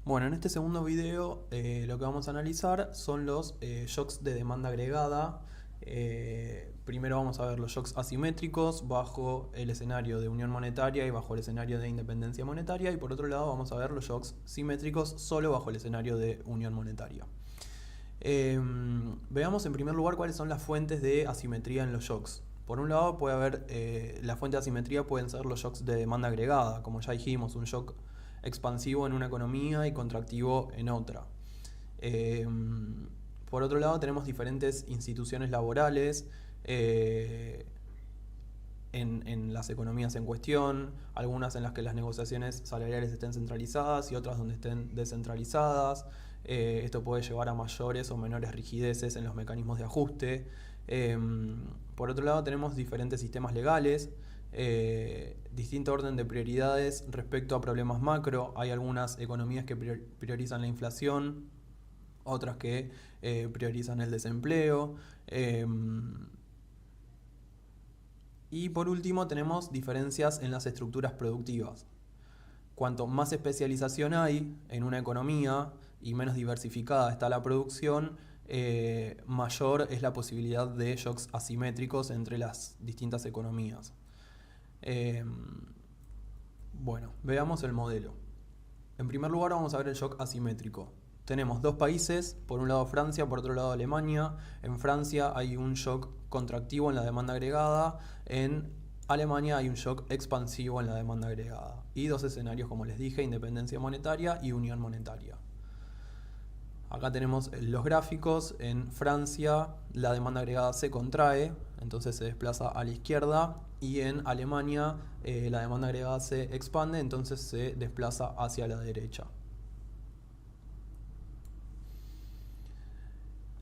Bueno, en este segundo video lo que vamos a analizar son los shocks de demanda agregada. Primero vamos a ver los shocks asimétricos bajo el escenario de unión monetaria y bajo el escenario de independencia monetaria, y por otro lado vamos a ver los shocks simétricos solo bajo el escenario de unión monetaria. Veamos en primer lugar cuáles son las fuentes de asimetría en los shocks. Por un lado puede haber, la fuente de asimetría pueden ser los shocks de demanda agregada, como ya dijimos, un shock expansivo en una economía y contractivo en otra. Por otro lado tenemos diferentes instituciones laborales en las economías en cuestión, algunas en las que las negociaciones salariales estén centralizadas y otras donde estén descentralizadas. Esto puede llevar a mayores o menores rigideces en los mecanismos de ajuste. Por otro lado tenemos diferentes sistemas legales, distinto orden de prioridades respecto a problemas macro. Hay algunas economías que priorizan la inflación, otras que priorizan el desempleo. Y por último tenemos diferencias en las estructuras productivas. Cuanto más especialización hay en una economía y menos diversificada está la producción, mayor es la posibilidad de shocks asimétricos entre las distintas economías. Bueno, veamos el modelo. En primer lugar vamos a ver el shock asimétrico. Tenemos dos países, por un lado Francia, por otro lado Alemania. En Francia hay un shock contractivo en la demanda agregada, en Alemania hay un shock expansivo en la demanda agregada. Y dos escenarios, como les dije, independencia monetaria y unión monetaria. Acá tenemos los gráficos. En Francia la demanda agregada se contrae, entonces se desplaza a la izquierda, y en Alemania la demanda agregada se expande, entonces se desplaza hacia la derecha.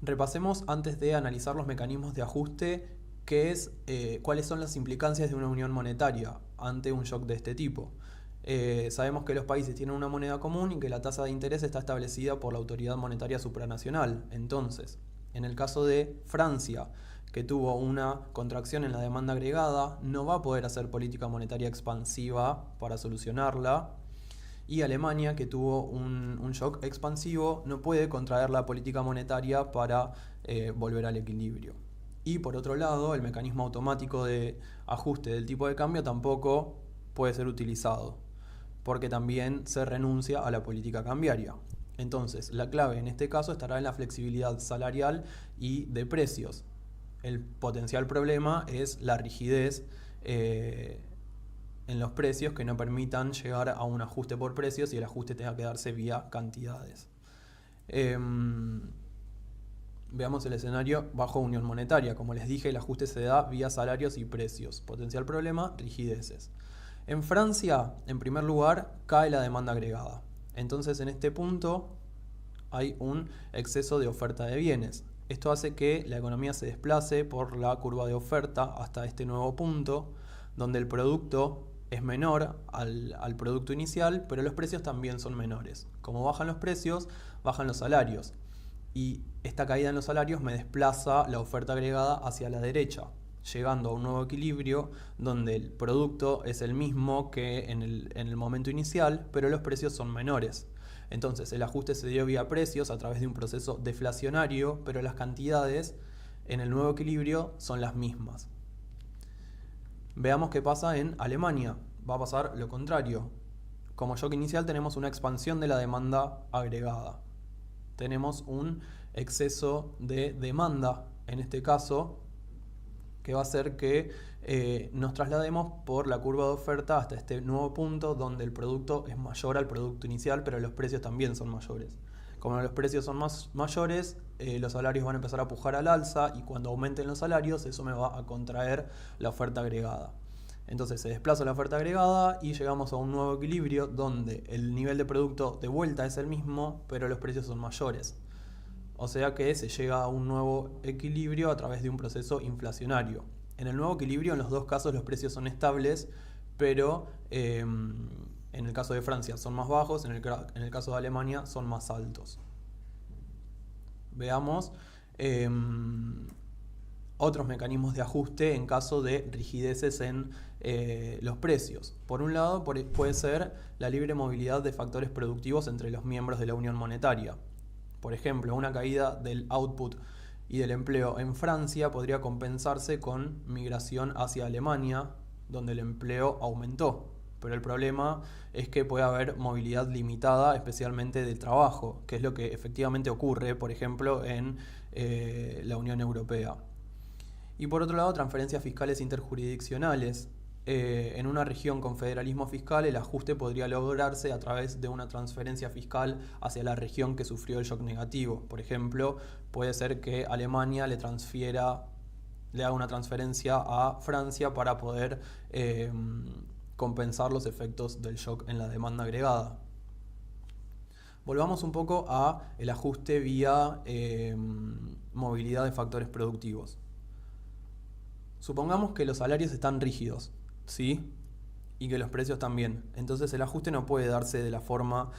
Repasemos antes de analizar los mecanismos de ajuste cuáles son las implicancias de una unión monetaria ante un shock de este tipo. Sabemos que los países tienen una moneda común y que la tasa de interés está establecida por la autoridad monetaria supranacional. Entonces, en el caso de Francia, que tuvo una contracción en la demanda agregada, no va a poder hacer política monetaria expansiva para solucionarla. Y Alemania, que tuvo un shock expansivo, no puede contraer la política monetaria para volver al equilibrio. Y por otro lado, el mecanismo automático de ajuste del tipo de cambio tampoco puede ser utilizado, porque también se renuncia a la política cambiaria. Entonces, la clave en este caso estará en la flexibilidad salarial y de precios. El potencial problema es la rigidez en los precios, que no permitan llegar a un ajuste por precios y el ajuste tenga que darse vía cantidades. Veamos el escenario bajo unión monetaria. Como les dije, el ajuste se da vía salarios y precios. Potencial problema, rigideces. En Francia, en primer lugar, cae la demanda agregada. Entonces, en este punto hay un exceso de oferta de bienes. Esto hace que la economía se desplace por la curva de oferta hasta este nuevo punto, donde el producto es menor al producto inicial, pero los precios también son menores. Como bajan los precios, bajan los salarios. Y esta caída en los salarios me desplaza la oferta agregada hacia la derecha, llegando a un nuevo equilibrio donde el producto es el mismo que en el momento inicial, pero los precios son menores. Entonces el ajuste se dio vía precios a través de un proceso deflacionario, pero las cantidades en el nuevo equilibrio son las mismas. Veamos qué pasa en Alemania. Va a pasar lo contrario. Como shock inicial tenemos una expansión de la demanda agregada. Tenemos un exceso de demanda, en este caso, que va a hacer que nos traslademos por la curva de oferta hasta este nuevo punto donde el producto es mayor al producto inicial, pero los precios también son mayores. Como los precios son mayores, los salarios van a empezar a pujar al alza, y cuando aumenten los salarios eso me va a contraer la oferta agregada. Entonces se desplaza la oferta agregada y llegamos a un nuevo equilibrio donde el nivel de producto de vuelta es el mismo, pero los precios son mayores. O sea que se llega a un nuevo equilibrio a través de un proceso inflacionario. En el nuevo equilibrio, en los dos casos, los precios son estables, pero en el caso de Francia son más bajos, en el caso de Alemania son más altos. Veamos otros mecanismos de ajuste en caso de rigideces en los precios. Por un lado, puede ser la libre movilidad de factores productivos entre los miembros de la Unión Monetaria. Por ejemplo, una caída del output y del empleo en Francia podría compensarse con migración hacia Alemania, donde el empleo aumentó. Pero el problema es que puede haber movilidad limitada, especialmente de trabajo, que es lo que efectivamente ocurre, por ejemplo, en la Unión Europea. Y por otro lado, transferencias fiscales interjurisdiccionales. En una región con federalismo fiscal, el ajuste podría lograrse a través de una transferencia fiscal hacia la región que sufrió el shock negativo. Por ejemplo, puede ser que Alemania le haga una transferencia a Francia para poder compensar los efectos del shock en la demanda agregada. Volvamos un poco a el ajuste vía movilidad de factores productivos. Supongamos que los salarios están rígidos, ¿sí? Y que los precios también. Entonces el ajuste no puede darse de la forma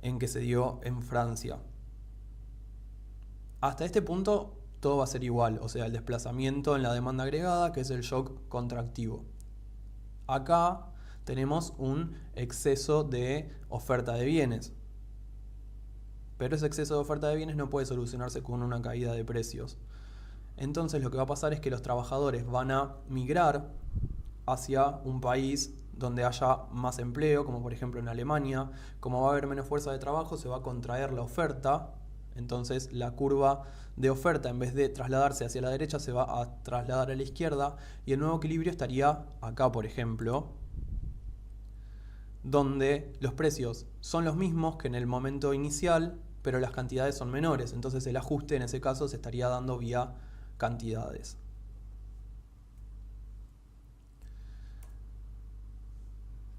en que se dio en Francia. Hasta este punto todo va a ser igual, o sea, el desplazamiento en la demanda agregada, que es el shock contractivo. Acá tenemos un exceso de oferta de bienes, pero ese exceso de oferta de bienes no puede solucionarse con una caída de precios. Entonces lo que va a pasar es que los trabajadores van a migrar hacia un país donde haya más empleo, como por ejemplo en Alemania. Como va a haber menos fuerza de trabajo, se va a contraer la oferta. Entonces la curva de oferta, en vez de trasladarse hacia la derecha, se va a trasladar a la izquierda, y el nuevo equilibrio estaría acá, por ejemplo, donde los precios son los mismos que en el momento inicial, pero las cantidades son menores. Entonces el ajuste en ese caso se estaría dando vía cantidades.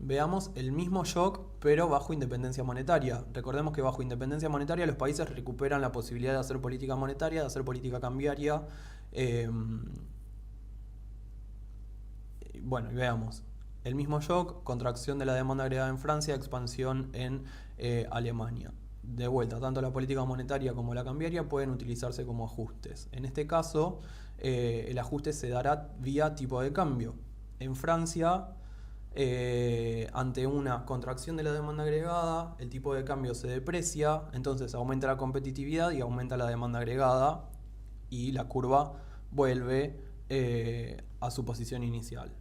Veamos el mismo shock, pero bajo independencia monetaria. Recordemos que bajo independencia monetaria los países recuperan la posibilidad de hacer política monetaria, de hacer política cambiaria. Bueno, y veamos. El mismo shock, contracción de la demanda agregada en Francia, expansión en Alemania. De vuelta, tanto la política monetaria como la cambiaria pueden utilizarse como ajustes. En este caso, el ajuste se dará vía tipo de cambio. En Francia, ante una contracción de la demanda agregada, el tipo de cambio se deprecia, entonces aumenta la competitividad y aumenta la demanda agregada, y la curva vuelve a su posición inicial.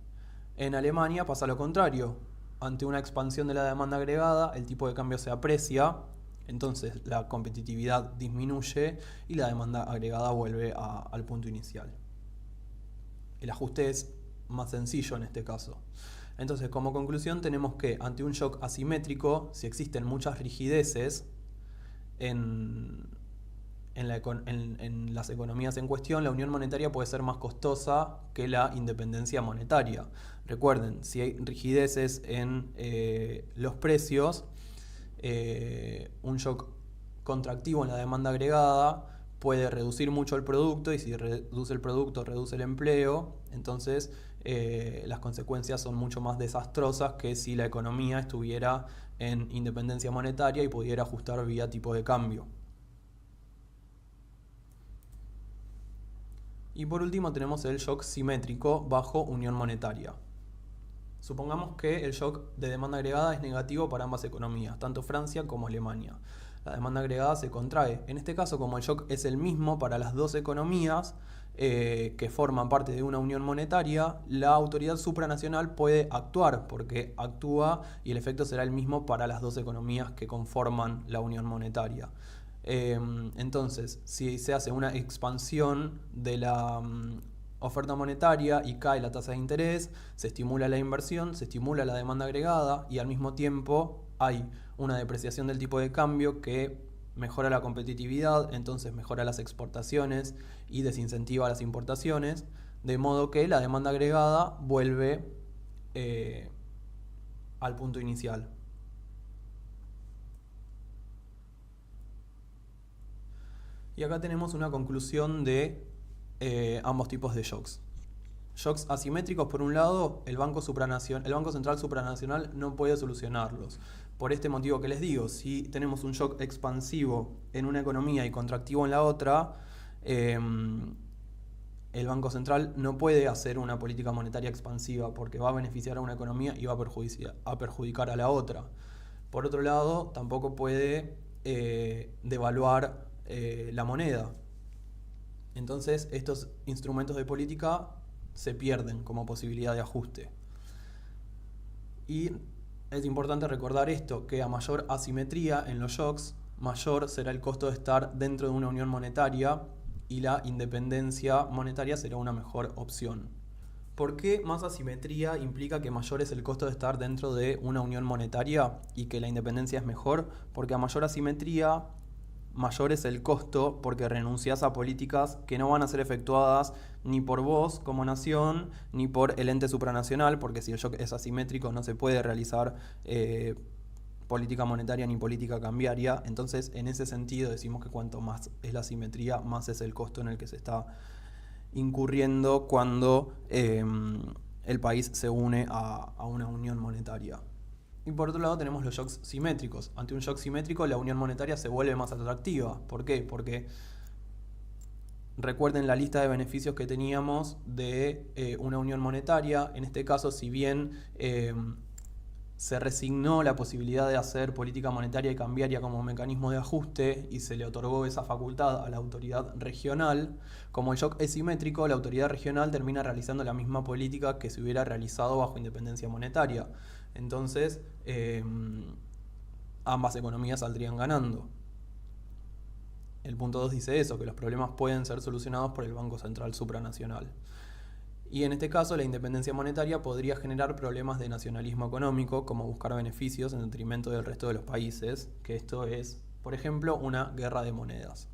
En Alemania pasa lo contrario. Ante una expansión de la demanda agregada, el tipo de cambio se aprecia, entonces la competitividad disminuye y la demanda agregada vuelve al punto inicial. El ajuste es más sencillo en este caso. Entonces, como conclusión, tenemos que ante un shock asimétrico, si existen muchas rigideces en las economías en cuestión, la unión monetaria puede ser más costosa que la independencia monetaria. Recuerden, si hay rigideces en los precios, un shock contractivo en la demanda agregada puede reducir mucho el producto, y si reduce el producto, reduce el empleo. Entonces las consecuencias son mucho más desastrosas que si la economía estuviera en independencia monetaria y pudiera ajustar vía tipo de cambio. Y por último tenemos el shock simétrico bajo unión monetaria. Supongamos que el shock de demanda agregada es negativo para ambas economías, tanto Francia como Alemania. La demanda agregada se contrae. En este caso, como el shock es el mismo para las dos economías que forman parte de una unión monetaria, la autoridad supranacional puede actuar, porque actúa y el efecto será el mismo para las dos economías que conforman la unión monetaria. Entonces, si se hace una expansión de la oferta monetaria y cae la tasa de interés, se estimula la inversión, se estimula la demanda agregada, y al mismo tiempo hay una depreciación del tipo de cambio que mejora la competitividad, entonces mejora las exportaciones y desincentiva las importaciones, de modo que la demanda agregada vuelve al punto inicial. Y acá tenemos una conclusión de ambos tipos de shocks. Shocks asimétricos, por un lado, el Banco Central Supranacional no puede solucionarlos. Por este motivo que les digo, si tenemos un shock expansivo en una economía y contractivo en la otra, el Banco Central no puede hacer una política monetaria expansiva porque va a beneficiar a una economía y va a perjudicar a la otra. Por otro lado, tampoco puede devaluar la moneda. Entonces, estos instrumentos de política se pierden como posibilidad de ajuste. Y es importante recordar esto, que a mayor asimetría en los shocks, mayor será el costo de estar dentro de una unión monetaria y la independencia monetaria será una mejor opción. ¿Por qué más asimetría implica que mayor es el costo de estar dentro de una unión monetaria y que la independencia es mejor? Porque a mayor asimetría, mayor es el costo porque renuncias a políticas que no van a ser efectuadas ni por vos como nación, ni por el ente supranacional, porque si el shock es asimétrico no se puede realizar política monetaria ni política cambiaria. Entonces, en ese sentido decimos que cuanto más es la asimetría, más es el costo en el que se está incurriendo cuando el país se une a una unión monetaria. Y por otro lado tenemos los shocks simétricos. Ante un shock simétrico la unión monetaria se vuelve más atractiva. ¿Por qué? Porque recuerden la lista de beneficios que teníamos de una unión monetaria. En este caso, si bien se resignó la posibilidad de hacer política monetaria y cambiaria como mecanismo de ajuste y se le otorgó esa facultad a la autoridad regional, como el shock es simétrico, la autoridad regional termina realizando la misma política que se hubiera realizado bajo independencia monetaria. Entonces, ambas economías saldrían ganando. El punto 2 dice eso, que los problemas pueden ser solucionados por el Banco Central supranacional. Y en este caso, la independencia monetaria podría generar problemas de nacionalismo económico, como buscar beneficios en detrimento del resto de los países, que esto es, por ejemplo, una guerra de monedas.